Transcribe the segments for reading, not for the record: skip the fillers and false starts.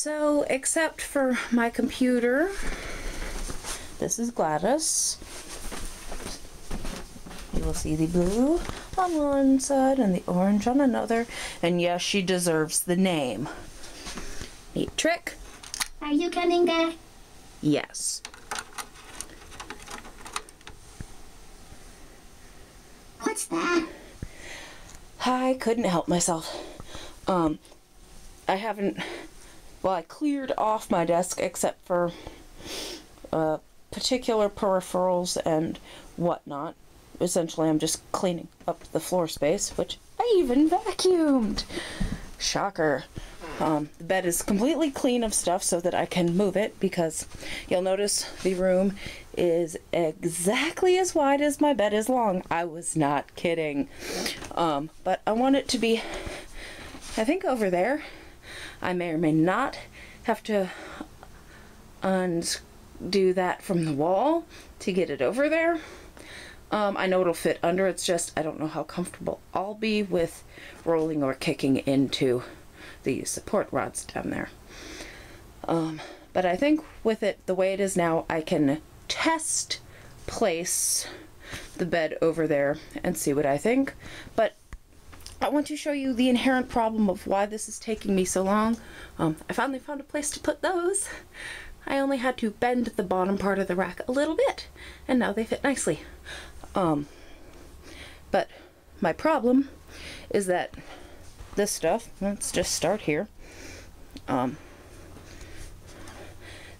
So, except for my computer, this is Gladys. You will see the blue on one side and the orange on another. And yes, she deserves the name. Neat trick. Are you coming back? Yes. What's that? I couldn't help myself. I haven't, well, I cleared off my desk except for particular peripherals and whatnot. Essentially, I'm just cleaning up the floor space, which I even vacuumed. Shocker. The bed is completely clean of stuff so that I can move it, because you'll notice the room is exactly as wide as my bed is long. I was not kidding. But I want it to be, I think, over there. I may or may not have to undo that from the wall to get it over there. I know it'll fit under, it's just I don't know how comfortable I'll be with rolling or kicking into the support rods down there. But I think with it the way it is now, I can test place the bed over there and see what I think. But I want to show you the inherent problem of why this is taking me so long. I finally found a place to put those. I only had to bend the bottom part of the rack a little bit, and now they fit nicely. But my problem is that this stuff, let's just start here.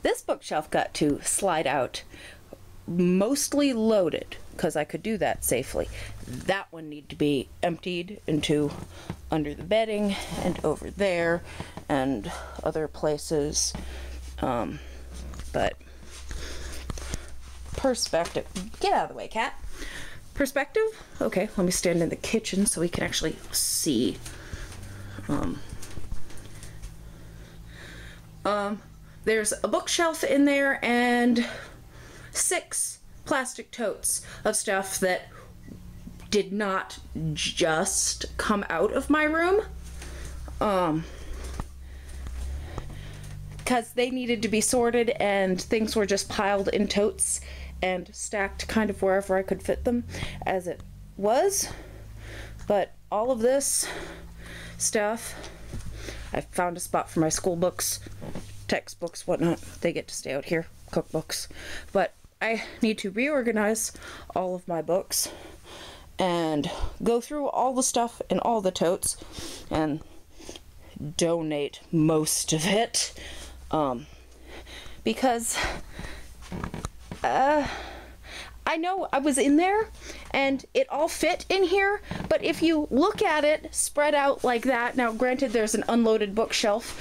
This bookshelf got to slide out mostly loaded, because I could do that safely. That one needed to be emptied into under the bedding and over there and other places. But perspective, get out of the way, cat. Perspective? Okay, let me stand in the kitchen so we can actually see. There's a bookshelf in there and 6 plastic totes of stuff that did not just come out of my room. Because they needed to be sorted and things were just piled in totes and stacked kind of wherever I could fit them as it was. But all of this stuff, I found a spot for my school books, textbooks, whatnot. They get to stay out here, cookbooks. But I need to reorganize all of my books and go through all the stuff in all the totes and donate most of it. Because I know I was in there and it all fit in here, but if you look at it spread out like that, now granted there's an unloaded bookshelf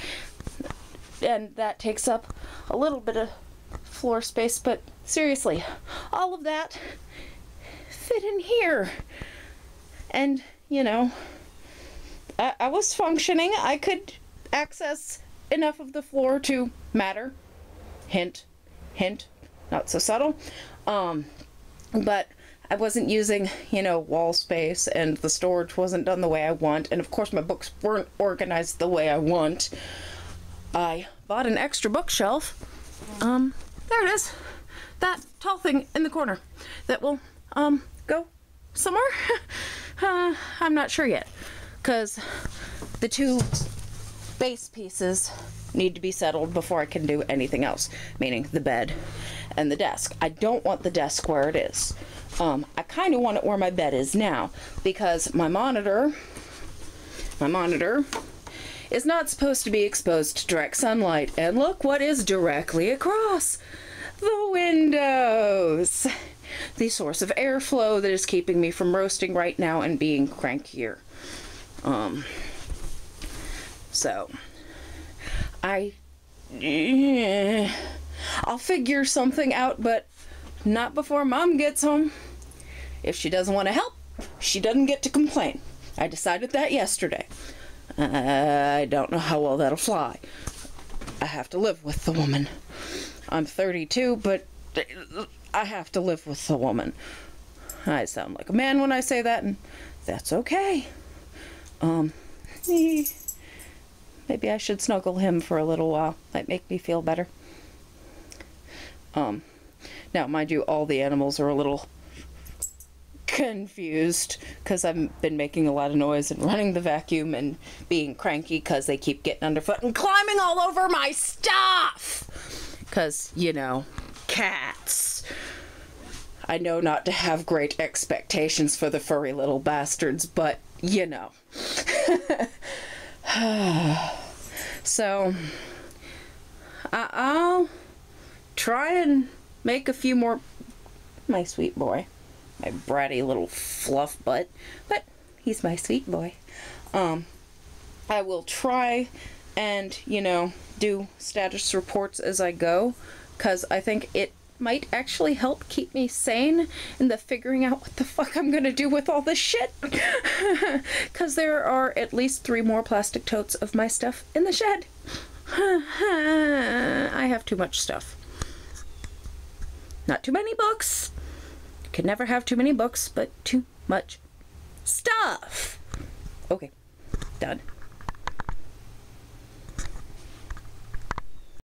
and that takes up a little bit of floor space, but seriously, all of that fit in here. And, you know, I was functioning. I could access enough of the floor to matter. Hint, hint, not so subtle. But I wasn't using, you know, wall space, and the storage wasn't done the way I want, and of course my books weren't organized the way I want. I bought an extra bookshelf. There it is. That tall thing in the corner that will, go somewhere. I'm not sure yet, because the 2 base pieces need to be settled before I can do anything else, meaning the bed and the desk. I don't want the desk where it is. I kind of want it where my bed is now, because my monitor is not supposed to be exposed to direct sunlight, and look what is directly across the windows. The source of airflow that is keeping me from roasting right now and being crankier. So I'll figure something out, but not before Mom gets home. If she doesn't want to help, she doesn't get to complain. I decided that yesterday. I don't know how well that'll fly. I have to live with the woman. I'm 32, but I have to live with the woman. I sound like a man when I say that, and that's okay. maybe I should snuggle him for a little while. Might make me feel better. Now, mind you, all the animals are a little confused because I've been making a lot of noise and running the vacuum and being cranky because they keep getting underfoot and climbing all over my stuff. Because, you know, cats. I know not to have great expectations for the furry little bastards, but, you know. So, I'll try and make a few more... My sweet boy. My bratty little fluff butt. But he's my sweet boy. I will try and, you know, do status reports as I go, because I think it might actually help keep me sane in the figuring out what the fuck I'm gonna do with all this shit. Because there are at least 3 more plastic totes of my stuff in the shed. I have too much stuff. Not too many books. Could never have too many books, but too much stuff. Okay, done.